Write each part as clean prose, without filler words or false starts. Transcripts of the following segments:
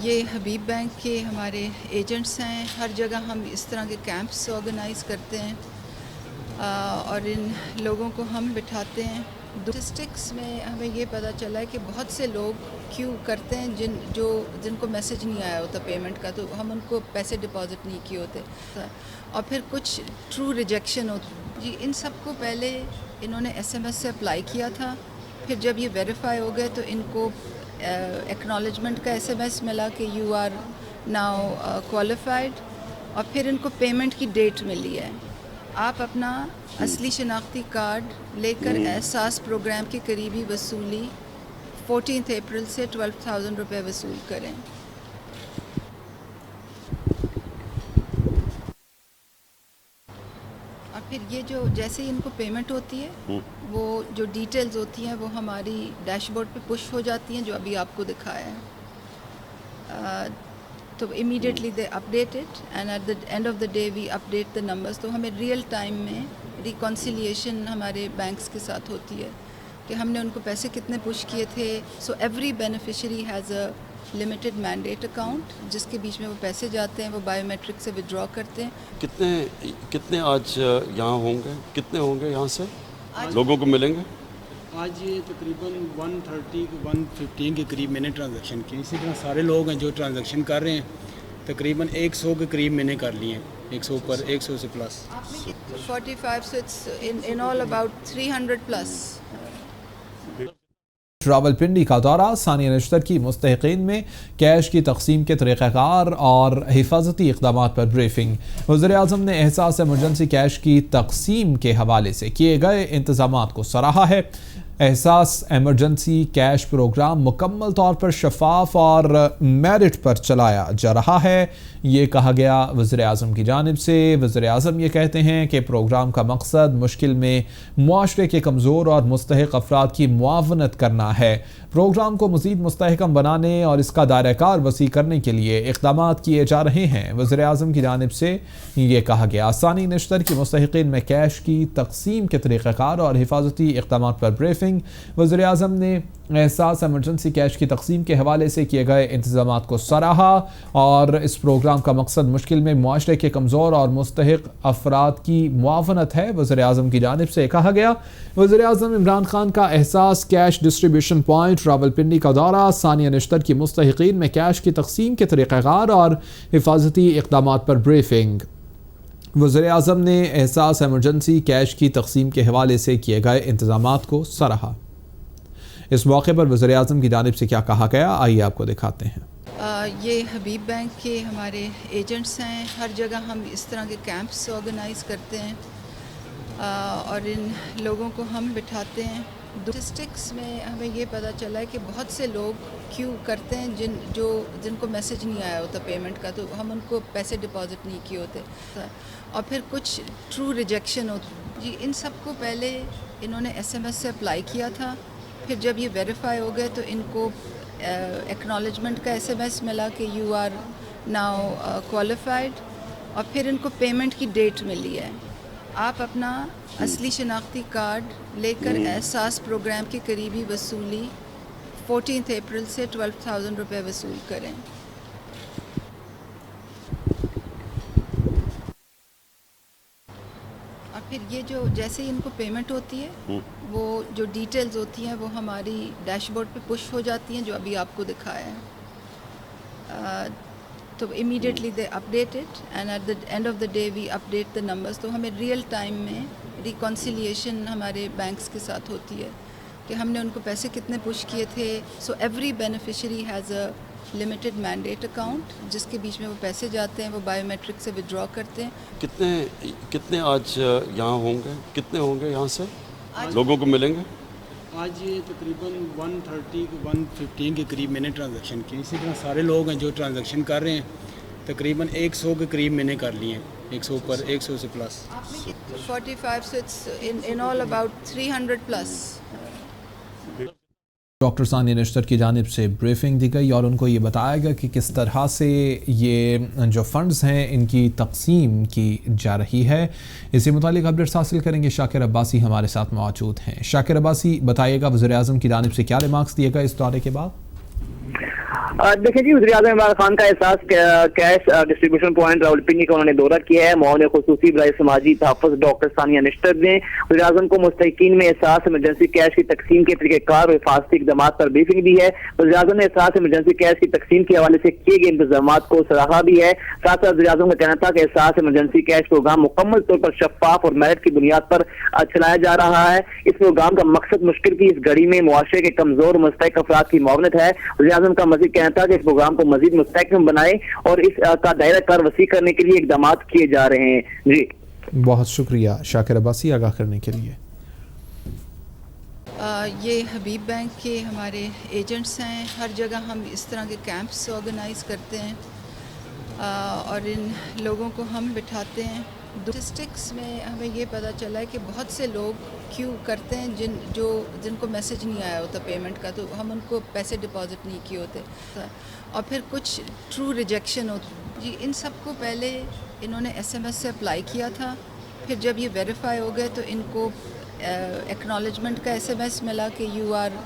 یہ حبیب بینک کے ہمارے ایجنٹس ہیں. ہر جگہ ہم اس طرح کے کیمپس آرگنائز کرتے ہیں اور ان لوگوں کو ہم بٹھاتے ہیں. اسٹیٹسٹکس میں ہمیں یہ پتہ چلا ہے کہ بہت سے لوگ کیو کرتے ہیں جن کو میسج نہیں آیا ہوتا پیمنٹ کا، تو ہم ان کو پیسے ڈپازٹ نہیں کیے ہوتے، اور پھر کچھ ٹرو ریجیکشن ہوتی. جی ان سب کو پہلے انہوں نے ایس ایم ایس سے اپلائی کیا تھا، پھر جب یہ ویریفائی ہو گئے تو ان کو ایکنالجمنٹ کا ایس ایم ایس ملا کہ یو آر ناؤ کوالیفائڈ، اور پھر ان کو پیمنٹ کی ڈیٹ ملی ہے. آپ اپنا اصلی شناختی کارڈ لے کر احساس پروگرام کی قریبی وصولی 14 اپریل سے 12,000 روپے وصول کریں. اور پھر یہ جو جیسے ہی ان کو پیمنٹ ہوتی ہے وہ جو ڈیٹیلز ہوتی ہیں وہ ہماری ڈیش بورڈ پہ پش ہو جاتی ہیں، جو ابھی آپ کو دکھایا ہے. تو immediately they update it and at the end of the day we update the numbers. تو ہمیں ریئل ٹائم میں ریکنسیلیشن ہمارے بینکس کے ساتھ ہوتی ہے کہ ہم نے ان کو پیسے کتنے پش کیے تھے. So every beneficiary has a limited mandate account جس کے بیچ میں وہ پیسے جاتے ہیں، وہ بایو میٹرک سے ودرا کرتے ہیں. کتنے آج یہاں ہوں گے، کتنے ہوں گے یہاں سے لوگوں کو ملیں گے؟ آج یہ تقریباً 130 115 کے قریب میں نے ٹرانزیکشن کی. اسی طرح سارے لوگ ہیں جو ٹرانزیکشن کر رہے ہیں، تقریباً 100 کے قریب میں نے کر لیے ہیں، 100 پر 100 سے plus. 45 so it's in all about 300 plus. Rawalpindi کا دورہ، ثانیہ نشتر کی مستحقین میں کیش کی تقسیم کے طریقہ کار اور حفاظتی اقدامات پر بریفنگ. وزیراعظم نے احساس ایمرجنسی کیش کی تقسیم کے حوالے سے کیے گئے انتظامات کو سراہا ہے. احساس ایمرجنسی کیش پروگرام مکمل طور پر شفاف اور میرٹ پر چلایا جا رہا ہے، یہ کہا گیا وزیر اعظم کی جانب سے. وزیر اعظم یہ کہتے ہیں کہ پروگرام کا مقصد مشکل میں معاشرے کے کمزور اور مستحق افراد کی معاونت کرنا ہے. پروگرام کو مزید مستحکم بنانے اور اس کا دائرہ کار وسیع کرنے کے لیے اقدامات کیے جا رہے ہیں، وزیر اعظم کی جانب سے یہ کہا گیا. ثانی نشتر کی مستحقین میں کیش کی تقسیم کے طریقہ کار اور حفاظتی اقدامات پر بریفنگ. وزیر اعظم نے احساس ایمرجنسی کیش کی تقسیم کے حوالے سے کیے گئے انتظامات کو سراہا اور اس پروگرام کا مقصد مشکل میں معاشرے کے کمزور اور مستحق افراد کی معاونت ہے، وزیر اعظم کی جانب سے کہا گیا. وزیر اعظم عمران خان کا احساس کیش ڈسٹریبیوشن پوائنٹ راولپنڈی کا دورہ، ثانیہ نشتر کی مستحقین میں کیش کی تقسیم کے طریقہ کار اور حفاظتی اقدامات پر بریفنگ. وزیر اعظم نے احساس ایمرجنسی کیش کی تقسیم کے حوالے سے کیے گئے انتظامات کو سراہا. اس موقع پر وزیر اعظم کی جانب سے کیا کہا گیا، آئیے آپ کو دکھاتے ہیں. یہ حبیب بینک کے ہمارے ایجنٹس ہیں. ہر جگہ ہم اس طرح کے کیمپس آرگنائز کرتے ہیں اور ان لوگوں کو ہم بٹھاتے ہیں. اسٹیٹسٹکس میں ہمیں یہ پتہ چلا ہے کہ بہت سے لوگ کیو کرتے ہیں جن کو میسج نہیں آیا ہوتا پیمنٹ کا، تو ہم ان کو پیسے ڈپازٹ نہیں کیے ہوتے، اور پھر کچھ ٹرو ریجیکشن ہوتی. جی ان سب کو پہلے انہوں نے ایس ایم ایس سے اپلائی کیا تھا، پھر جب یہ ویریفائی ہو گئے تو ان کو ایکنالجمنٹ کا ایس ایم ایس ملا کہ یو آر ناؤ کوالیفائڈ، اور پھر ان کو پیمنٹ کی ڈیٹ ملی ہے. آپ اپنا اصلی شناختی کارڈ لے کر احساس پروگرام کی قریبی وصولی 14 اپریل سے 12,000 روپے وصول کریں. اور پھر یہ جو جیسے ہی ان کو پیمنٹ ہوتی ہے وہ جو ڈیٹیلز ہوتی ہیں وہ ہماری ڈیش بورڈ پہ پش ہو جاتی ہیں، جو ابھی آپ کو دکھایا ہے. تو immediately they update it and at the end of the day we update the numbers. تو ہمیں ریئل ٹائم میں ریکنسیلیشن ہمارے بینکس کے ساتھ ہوتی ہے کہ ہم نے ان کو پیسے کتنے پش کیے تھے. So every beneficiary has a limited mandate account جس کے بیچ میں وہ پیسے جاتے ہیں، وہ بایو میٹرک سے ودرا کرتے ہیں. کتنے آج یہاں ہوں گے، کتنے ہوں گے یہاں سے لوگوں کو ملیں گے؟ آج یہ تقریباً 130 115 کے قریب میں نے ٹرانزیکشن کی. اسی طرح سارے لوگ ہیں جو ٹرانزیکشن کر رہے ہیں، تقریباً 100 کے قریب میں نے کر لیے ہیں، 100 پر 100 سے plus. 45 so it's in all about 300 plus. Doctor Sania Nishtar کی جانب سے بریفنگ دی گئی اور ان کو یہ بتایا گیا کہ کس طرح سے یہ جو فنڈز ہیں ان کی تقسیم کی جا رہی ہے. اسی متعلق اپڈیٹس حاصل کریں گے. شاکر عباسی ہمارے ساتھ موجود ہیں. شاکر عباسی، بتائیے گا وزیر اعظم کی جانب سے کیا ریمارکس دیے گئے اس دورے کے بعد؟ دیکھیں جی، وزیراعظم عمران خان کا احساس کیش ڈسٹریبیوشن پوائنٹ راولپنڈی کا انہوں نے دورہ کیا ہے. معاون خصوصی برائے سماجی تحفظ ڈاکٹر ثانیہ نشتر نے وزیراعظم کو مستحقین میں احساس ایمرجنسی کیش کی تقسیم کے طریقہ کار اور حفاظتی اقدامات پر بریفنگ دی ہے. وزیراعظم نے احساس ایمرجنسی کیش کی تقسیم کے حوالے سے کیے گئے انتظامات کو سراہا بھی ہے. ساتھ ساتھ وزیراعظم کا کہنا تھا کہ احساس ایمرجنسی کیش پروگرام مکمل طور پر شفاف اور میرٹ کی بنیاد پر چلایا جا رہا ہے. اس پروگرام کا مقصد مشکل کی اس گھڑی میں معاشرے کے کمزور مستحق افراد کی معاونت ہے. وزیراعظم کا مزید کہنا تھا کہ اس پروگرام کو مزید مستحکم بنائے اور اس کا دائرہ کار وسیع کرنے کے لیے اقدامات کیے جا رہے ہیں. جی بہت شکریہ شاکر عباسی آگاہ کرنے کے لیے. یہ حبیب بینک کے ہمارے ایجنٹس ہیں. ہر جگہ ہم اس طرح کے کیمپس آرگنائز کرتے ہیں اور ان لوگوں کو ہم بٹھاتے ہیں. اسٹیٹسٹکس میں ہمیں یہ پتہ چلا ہے کہ بہت سے لوگ کیوں کرتے ہیں جن کو میسج نہیں آیا ہوتا پیمنٹ کا، تو ہم ان کو پیسے ڈپازٹ نہیں کیے ہوتے، اور پھر کچھ ٹرو ریجیکشن ہوتی. جی ان سب کو پہلے انہوں نے ایس ایم ایس سے اپلائی کیا تھا، پھر جب یہ ویریفائی ہو گئے تو ان کو ایکنالجمنٹ کا ایس ایم ایس ملا کہ یو آر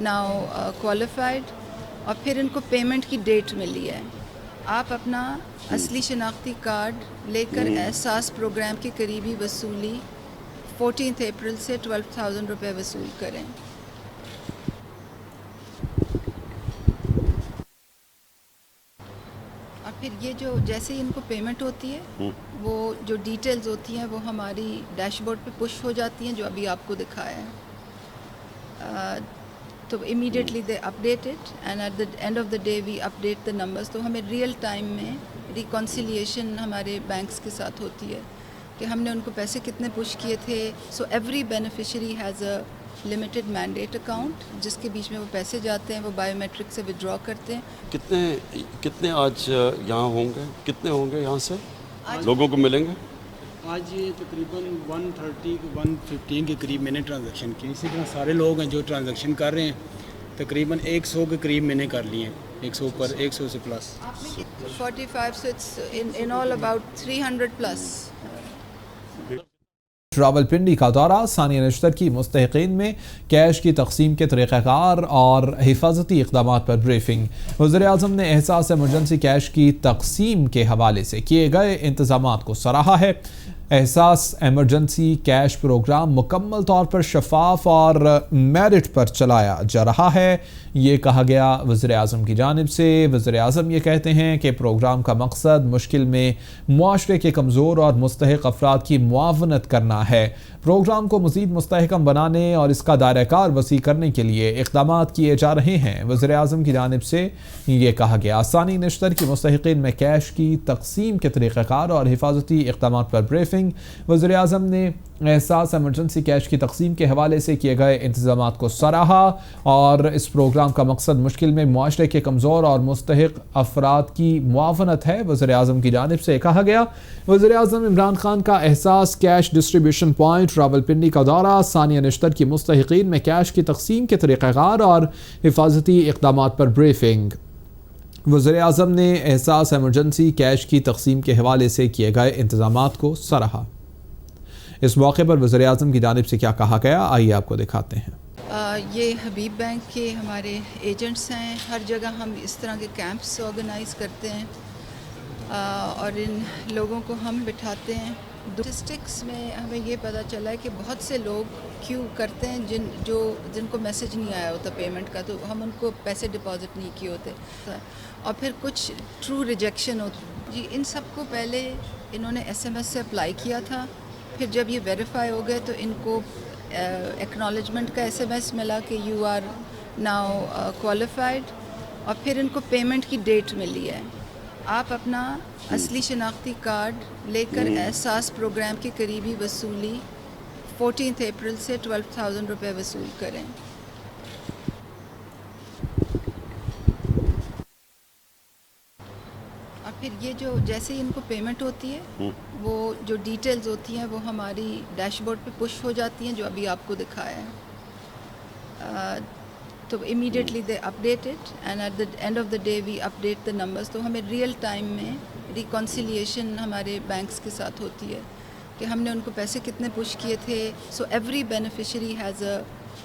ناؤ کوالیفائڈ، اور پھر ان کو پیمنٹ کی ڈیٹ ملی ہے. آپ اپنا اصلی شناختی کارڈ لے کر احساس پروگرام کی قریبی وصولی 14 اپریل سے 12,000 روپے وصول کریں. اور پھر یہ جو جیسے ہی ان کو پیمنٹ ہوتی ہے وہ جو ڈیٹیلز ہوتی ہیں وہ ہماری ڈیش بورڈ پہ پش ہو جاتی ہیں، جو ابھی آپ کو دکھایا ہے. تو immediately they update it and at the end of the day we update the numbers. تو ہمیں ریئل ٹائم میں ریکنسیلیشن ہمارے بینکس کے ساتھ ہوتی ہے کہ ہم نے ان کو پیسے کتنے پش کیے تھے. So every beneficiary has a limited mandate account جس کے بیچ میں وہ پیسے جاتے ہیں، وہ بایو میٹرک سے ودرا کرتے ہیں. کتنے آج یہاں ہوں گے؟ کتنے ہوں گے یہاں سے لوگوں کو ملیں گے؟ آج یہ تقریباً 130 115 کے قریب میں نے ٹرانزیکشن کی. اسی طرح سارے لوگ ہیں جو ٹرانزیکشن کر رہے ہیں، تقریباً 100 کے قریب میں نے کر لیے ہیں. 100 پر 100 سے plus 45 so it's in all about 300 plus. Rawalpindi کا دورہ، ثانیہ نشتر کی مستحقین میں کیش کی تقسیم کے طریقہ کار اور حفاظتی اقدامات پر بریفنگ. وزیراعظم نے احساس ایمرجنسی کیش کی تقسیم کے حوالے سے کیے گئے انتظامات کو سراہا ہے. احساس ایمرجنسی کیش پروگرام مکمل طور پر شفاف اور میرٹ پر چلایا جا رہا ہے، یہ کہا گیا وزیر اعظم کی جانب سے. وزیر اعظم یہ کہتے ہیں کہ پروگرام کا مقصد مشکل میں معاشرے کے کمزور اور مستحق افراد کی معاونت کرنا ہے. پروگرام کو مزید مستحکم بنانے اور اس کا دائرہ کار وسیع کرنے کے لیے اقدامات کیے جا رہے ہیں، وزیر اعظم کی جانب سے یہ کہا گیا. ثانیہ نشتر کی مستحقین میں کیش کی تقسیم کے طریقہ کار اور حفاظتی اقدامات پر بریفنگ. وزیر اعظم نے احساس ایمرجنسی کیش کی تقسیم کے حوالے سے کیے گئے انتظامات کو سراہا اور اس پروگرام کا مقصد مشکل میں معاشرے کے کمزور اور مستحق افراد کی معاونت ہے، وزیر اعظم کی جانب سے کہا گیا. وزیر اعظم عمران خان کا احساس کیش ڈسٹریبیوشن پوائنٹ راولپنڈی کا دورہ، ثانیہ نشتر کی مستحقین میں کیش کی تقسیم کے طریقہ کار اور حفاظتی اقدامات پر بریفنگ. وزیر اعظم نے احساس ایمرجنسی کیش کی تقسیم کے حوالے سے کیے گئے انتظامات کو سراہا. اس موقع پر وزیر اعظم کی جانب سے کیا کہا گیا، آئیے آپ کو دکھاتے ہیں. یہ حبیب بینک کے ہمارے ایجنٹس ہیں. ہر جگہ ہم اس طرح کے کیمپس آرگنائز کرتے ہیں اور ان لوگوں کو ہم بٹھاتے ہیں. اسٹیٹسٹکس میں ہمیں یہ پتہ چلا ہے کہ بہت سے لوگ کیوں کرتے ہیں جن کو میسج نہیں آیا ہوتا پیمنٹ کا، تو ہم ان کو پیسے ڈپازٹ نہیں کیے ہوتے، اور پھر کچھ ٹرو ریجیکشن ہوتی. جی ان سب کو پہلے انہوں نے ایس ایم ایس سے اپلائی کیا تھا، پھر جب یہ ویریفائی ہو گئے تو ان کو ایکنالجمنٹ کا ایس ایم ایس ملا کہ یو آر ناؤ کوالیفائڈ، اور پھر ان کو پیمنٹ کی ڈیٹ ملی ہے. آپ اپنا اصلی شناختی کارڈ لے کر احساس پروگرام کی قریبی وصولی 14 اپریل سے 12,000 روپے وصول کریں. اور پھر یہ جو جیسے ہی ان کو پیمنٹ ہوتی ہے وہ جو ڈیٹیلز ہوتی ہیں وہ ہماری ڈیش بورڈ پہ پش ہو جاتی ہیں، جو ابھی آپ کو دکھایا ہے. تو immediately they update it and at the end of the day we update the numbers. تو ہمیں ریئل ٹائم میں ریکنسیلیشن ہمارے بینکس کے ساتھ ہوتی ہے کہ ہم نے ان کو پیسے کتنے پش کیے تھے. So every beneficiary has a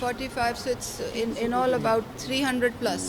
45, so it's in all about 300 plus.